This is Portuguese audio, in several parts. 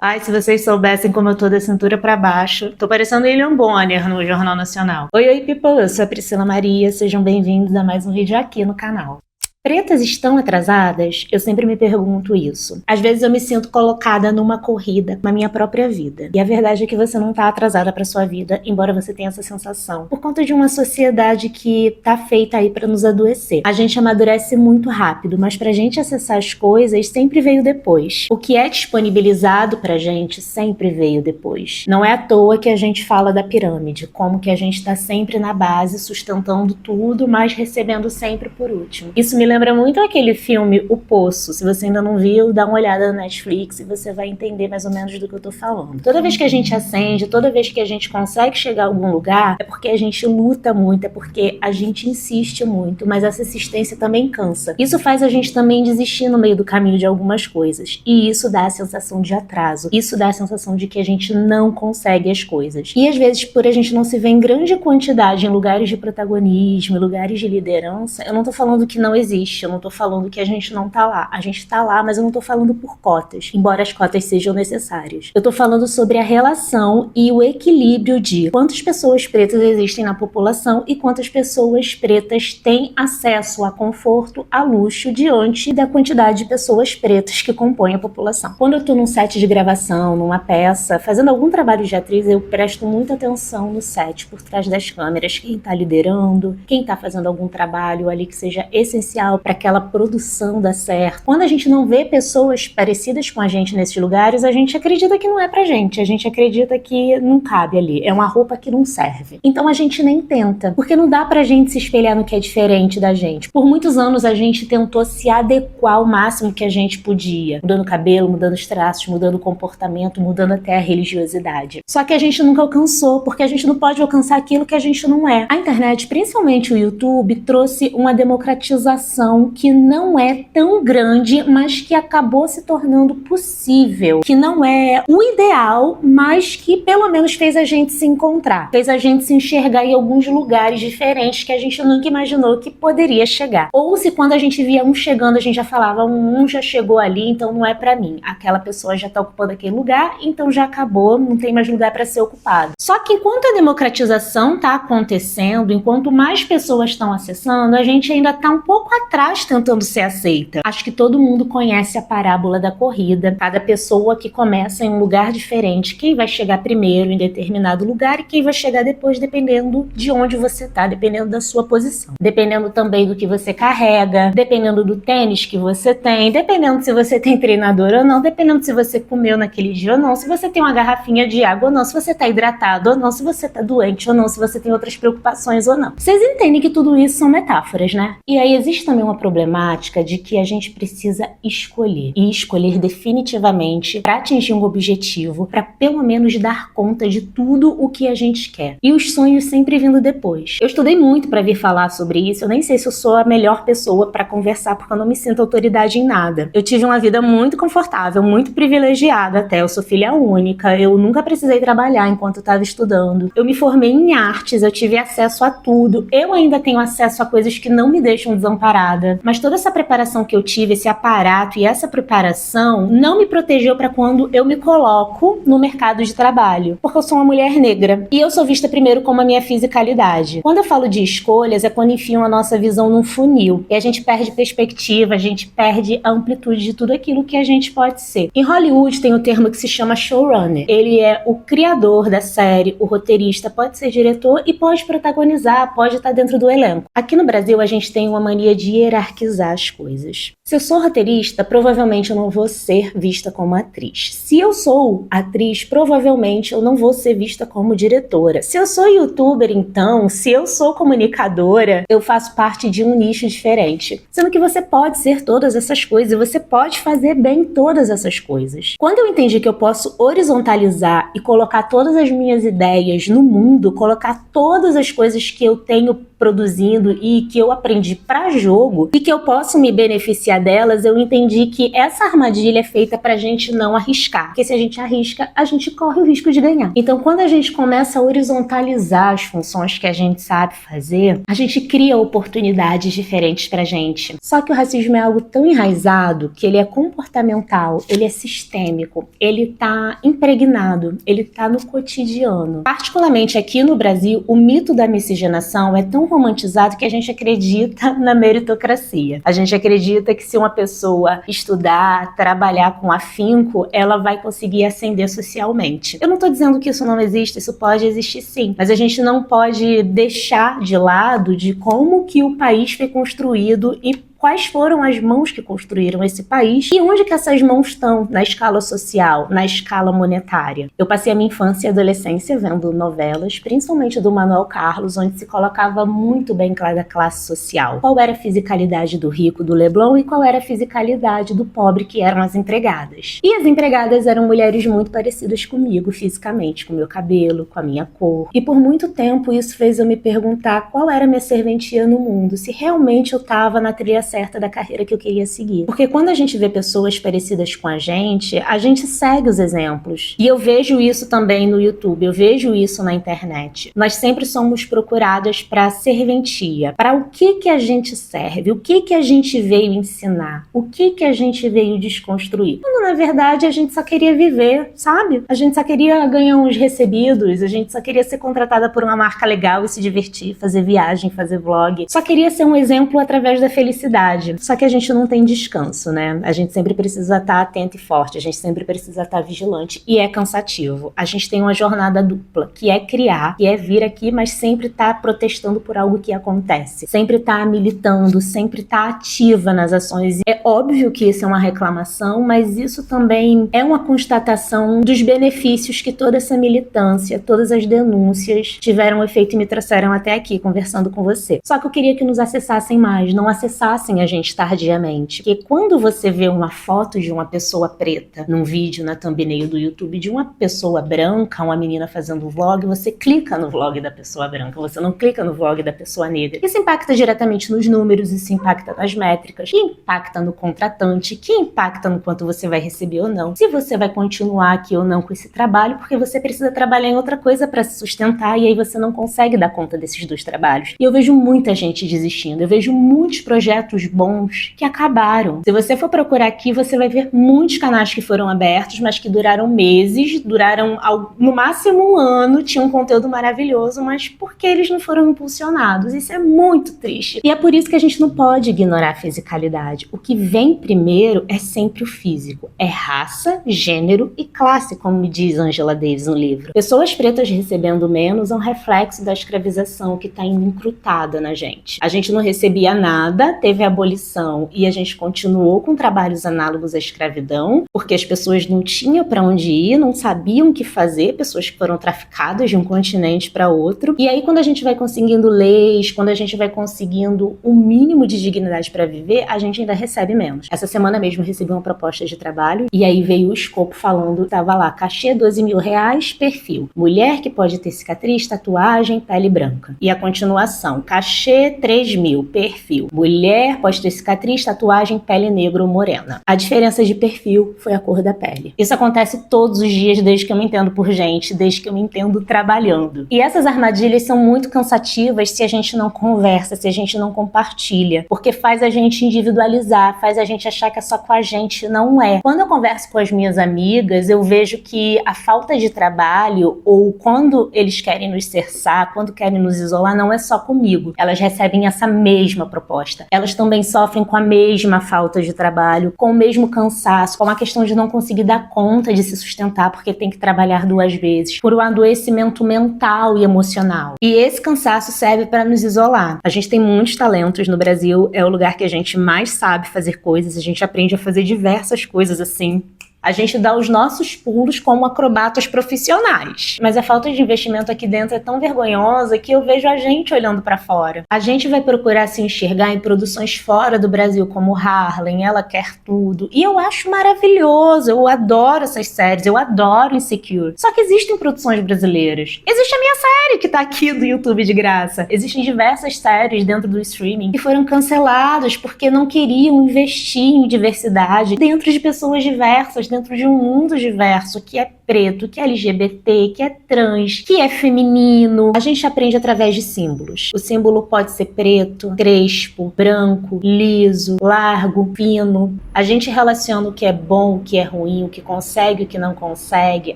Ai, se vocês soubessem como eu tô da cintura pra baixo. Tô parecendo William Bonner no Jornal Nacional. Oi, people, eu sou a Priscila Maria, sejam bem-vindos a mais um vídeo aqui no canal. Pretas estão atrasadas? Eu sempre me pergunto isso. Às vezes eu me sinto colocada numa corrida com a minha própria vida. E a verdade é que você não tá atrasada pra sua vida, embora você tenha essa sensação. Por conta de uma sociedade que tá feita aí pra nos adoecer. A gente amadurece muito rápido, mas pra gente acessar as coisas sempre veio depois. O que é disponibilizado pra gente sempre veio depois. Não é à toa que a gente fala da pirâmide, como que a gente tá sempre na base, sustentando tudo, mas recebendo sempre por último. Isso me lembra muito aquele filme O Poço. Se você ainda não viu, dá uma olhada na Netflix e você vai entender mais ou menos do que eu tô falando. Toda vez que a gente acende, toda vez que a gente consegue chegar a algum lugar, é porque a gente luta muito, é porque a gente insiste muito, mas essa insistência também cansa. Isso faz a gente também desistir no meio do caminho de algumas coisas. E isso dá a sensação de atraso. Isso dá a sensação de que a gente não consegue as coisas. E às vezes, por a gente não se ver em grande quantidade em lugares de protagonismo, em lugares de liderança, eu não tô falando que não existe. Eu não tô falando que a gente não tá lá. A gente tá lá, mas eu não tô falando por cotas, embora as cotas sejam necessárias. Eu tô falando sobre a relação e o equilíbrio de quantas pessoas pretas existem na população e quantas pessoas pretas têm acesso a conforto, a luxo, diante da quantidade de pessoas pretas que compõem a população. Quando eu tô num set de gravação, numa peça, fazendo algum trabalho de atriz, eu presto muita atenção no set, por trás das câmeras, quem tá liderando, quem tá fazendo algum trabalho ali que seja essencial para aquela produção dar certo. Quando a gente não vê pessoas parecidas com a gente nesses lugares, a gente acredita que não é pra gente, a gente acredita que não cabe ali, é uma roupa que não serve. Então a gente nem tenta, porque não dá pra gente se espelhar no que é diferente da gente. Por muitos anos a gente tentou se adequar ao máximo que a gente podia, mudando o cabelo, mudando os traços, mudando o comportamento, mudando até a religiosidade. Só que a gente nunca alcançou, porque a gente não pode alcançar aquilo que a gente não é. A internet, principalmente o YouTube, trouxe uma democratização que não é tão grande, mas que acabou se tornando possível, que não é o ideal, mas que pelo menos fez a gente se encontrar, fez a gente se enxergar em alguns lugares diferentes que a gente nunca imaginou que poderia chegar. Ou se quando a gente via um chegando, a gente já falava, um já chegou ali, então não é pra mim. Aquela pessoa já tá ocupando aquele lugar, então já acabou, não tem mais lugar pra ser ocupado. Só que enquanto a democratização tá acontecendo, enquanto mais pessoas estão acessando, a gente ainda tá um pouco atrás tentando ser aceita. Acho que todo mundo conhece a parábola da corrida. Cada pessoa que começa em um lugar diferente, quem vai chegar primeiro em determinado lugar e quem vai chegar depois, dependendo de onde você tá, dependendo da sua posição. Dependendo também do que você carrega, dependendo do tênis que você tem, dependendo se você tem treinador ou não, dependendo se você comeu naquele dia ou não, se você tem uma garrafinha de água ou não, se você tá hidratado ou não, se você tá doente ou não, se você tem outras preocupações ou não. Vocês entendem que tudo isso são metáforas, né? E aí existe também uma problemática de que a gente precisa escolher, e escolher definitivamente para atingir um objetivo, para pelo menos dar conta de tudo o que a gente quer. E os sonhos sempre vindo depois. Eu estudei muito para vir falar sobre isso, eu nem sei se eu sou a melhor pessoa para conversar, porque eu não me sinto autoridade em nada. Eu tive uma vida muito confortável, muito privilegiada até, eu sou filha única, eu nunca precisei trabalhar enquanto eu estava estudando. Eu me formei em artes, eu tive acesso a tudo. Eu ainda tenho acesso a coisas que não me deixam desamparada. Mas toda essa preparação que eu tive, esse aparato e essa preparação não me protegeu para quando eu me coloco no mercado de trabalho, porque eu sou uma mulher negra e eu sou vista primeiro como a minha fisicalidade. Quando eu falo de escolhas, é quando enfiam a nossa visão num funil e a gente perde perspectiva, a gente perde a amplitude de tudo aquilo que a gente pode ser. Em Hollywood tem um termo que se chama showrunner. Ele é o criador da série, o roteirista, pode ser diretor e pode protagonizar, pode estar dentro do elenco. Aqui no Brasil a gente tem uma mania de hierarquizar as coisas. Se eu sou roteirista, provavelmente eu não vou ser vista como atriz. Se eu sou atriz, provavelmente eu não vou ser vista como diretora. Se eu sou youtuber, então, se eu sou comunicadora, eu faço parte de um nicho diferente. Sendo que você pode ser todas essas coisas e você pode fazer bem todas essas coisas. Quando eu entendi que eu posso horizontalizar e colocar todas as minhas ideias no mundo, colocar todas as coisas que eu tenho produzindo e que eu aprendi para jogo, jogo e que eu posso me beneficiar delas, eu entendi que essa armadilha é feita pra gente não arriscar. Porque se a gente arrisca, a gente corre o risco de ganhar. Então, quando a gente começa a horizontalizar as funções que a gente sabe fazer, a gente cria oportunidades diferentes pra gente. Só que o racismo é algo tão enraizado que ele é comportamental, ele é sistêmico, ele tá impregnado, ele tá no cotidiano. Particularmente aqui no Brasil, o mito da miscigenação é tão romantizado que a gente acredita na meritocracia. A gente acredita que se uma pessoa estudar, trabalhar com afinco, ela vai conseguir ascender socialmente. Eu não tô dizendo que isso não existe, isso pode existir sim, mas a gente não pode deixar de lado de como que o país foi construído e quais foram as mãos que construíram esse país e onde que essas mãos estão na escala social, na escala monetária. Eu passei a minha infância e adolescência vendo novelas, principalmente do Manuel Carlos, onde se colocava muito bem cada classe social. Qual era a fisicalidade do rico, do Leblon, e qual era a fisicalidade do pobre, que eram as empregadas. E as empregadas eram mulheres muito parecidas comigo fisicamente, com o meu cabelo, com a minha cor. E por muito tempo isso fez eu me perguntar qual era a minha serventia no mundo, se realmente eu estava na trilha certa da carreira que eu queria seguir. Porque quando a gente vê pessoas parecidas com a gente segue os exemplos. E eu vejo isso também no YouTube, eu vejo isso na internet. Nós sempre somos procuradas para serventia. Para o que a gente serve? O que a gente veio ensinar? O que a gente veio desconstruir? Quando, na verdade, a gente só queria viver, sabe? A gente só queria ganhar uns recebidos, a gente só queria ser contratada por uma marca legal e se divertir, fazer viagem, fazer vlog. Só queria ser um exemplo através da felicidade. Só que a gente não tem descanso, né? A gente sempre precisa estar atento e forte, a gente sempre precisa estar vigilante e é cansativo. A gente tem uma jornada dupla, que é criar, que é vir aqui, mas sempre estar protestando por algo que acontece. Sempre estar militando, sempre estar ativa nas ações. É óbvio que isso é uma reclamação, mas isso também é uma constatação dos benefícios que toda essa militância, todas as denúncias tiveram efeito e me trouxeram até aqui, conversando com você. Só que eu queria que nos acessassem mais, não acessassem a gente tardiamente. Porque quando você vê uma foto de uma pessoa preta num vídeo na thumbnail do YouTube de uma pessoa branca, uma menina fazendo vlog, você clica no vlog da pessoa branca, você não clica no vlog da pessoa negra. Isso impacta diretamente nos números, isso impacta nas métricas, que impacta no contratante, que impacta no quanto você vai receber ou não, se você vai continuar aqui ou não com esse trabalho, porque você precisa trabalhar em outra coisa para se sustentar e aí você não consegue dar conta desses dois trabalhos. E eu vejo muita gente desistindo, eu vejo muitos projetos bons que acabaram. Se você for procurar aqui, você vai ver muitos canais que foram abertos, mas que duraram meses, duraram no máximo um ano, tinham um conteúdo maravilhoso, mas porque eles não foram impulsionados. Isso é muito triste. E é por isso que a gente não pode ignorar a fisicalidade. O que vem primeiro é sempre o físico. É raça, gênero e classe, como me diz Angela Davis no livro. Pessoas pretas recebendo menos é um reflexo da escravização que está encrutada na gente. A gente não recebia nada, teve a abolição e a gente continuou com trabalhos análogos à escravidão, porque as pessoas não tinham para onde ir, não sabiam o que fazer, pessoas que foram traficadas de um continente para outro. E aí quando a gente vai conseguindo leis, quando a gente vai conseguindo um mínimo de dignidade para viver, a gente ainda recebe menos. Essa semana mesmo eu recebi uma proposta de trabalho e aí veio o escopo falando, tava lá, cachê R$12.000, perfil. Mulher que pode ter cicatriz, tatuagem, pele branca. E a continuação, cachê 3.000, perfil. Mulher pode ter cicatriz, tatuagem, pele negra ou morena. A diferença de perfil foi a cor da pele. Isso acontece todos os dias desde que eu me entendo por gente, desde que eu me entendo trabalhando. E essas armadilhas são muito cansativas se a gente não conversa, se a gente não compartilha, porque faz a gente individualizar, faz a gente achar que é só com a gente, não é. Quando eu converso com as minhas amigas, eu vejo que a falta de trabalho, ou quando eles querem nos cercar, quando querem nos isolar, não é só comigo. Elas recebem essa mesma proposta. Elas também sofrem com a mesma falta de trabalho, com o mesmo cansaço, com a questão de não conseguir dar conta de se sustentar porque tem que trabalhar 2 vezes, por um adoecimento mental e emocional. E esse cansaço serve para nos isolar. A gente tem muitos talentos no Brasil, é o lugar que a gente mais sabe fazer coisas, a gente aprende a fazer diversas coisas assim. A gente dá os nossos pulos como acrobatas profissionais. Mas a falta de investimento aqui dentro é tão vergonhosa que eu vejo a gente olhando pra fora. A gente vai procurar se enxergar em produções fora do Brasil, como Harlem, Ela Quer Tudo. E eu acho maravilhoso, eu adoro essas séries, eu adoro Insecure. Só que existem produções brasileiras. Existe a minha série que tá aqui do YouTube de graça. Existem diversas séries dentro do streaming que foram canceladas porque não queriam investir em diversidade dentro de pessoas diversas, dentro de um mundo diverso, que é preto, que é LGBT, que é trans, que é feminino. A gente aprende através de símbolos. O símbolo pode ser preto, crespo, branco, liso, largo, fino. A gente relaciona o que é bom, o que é ruim, o que consegue, o que não consegue,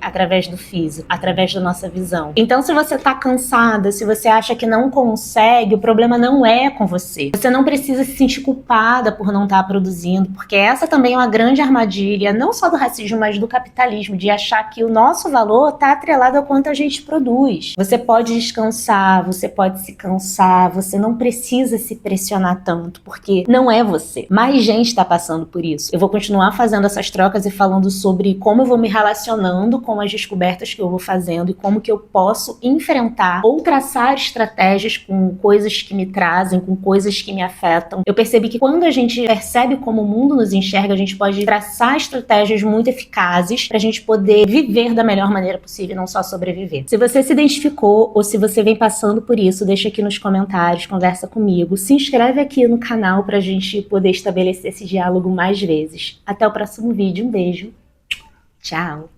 através do físico, através da nossa visão. Então, se você tá cansada, se você acha que não consegue, o problema não é com você. Você não precisa se sentir culpada por não estar produzindo, porque essa também é uma grande armadilha, não só do racismo, mas do capitalismo, de achar que o nosso valor está atrelado ao quanto a gente produz. Você pode descansar, você pode se cansar, você não precisa se pressionar tanto, porque não é você. Mais gente está passando por isso. Eu vou continuar fazendo essas trocas e falando sobre como eu vou me relacionando com as descobertas que eu vou fazendo e como que eu posso enfrentar ou traçar estratégias com coisas que me trazem, com coisas que me afetam. Eu percebi que quando a gente percebe como o mundo nos enxerga, a gente pode traçar estratégias muito eficazes para a gente poder viver da melhor maneira possível, não só sobreviver. Se você se identificou ou se você vem passando por isso, deixa aqui nos comentários, conversa comigo, se inscreve aqui no canal pra gente poder estabelecer esse diálogo mais vezes. Até o próximo vídeo, um beijo, tchau!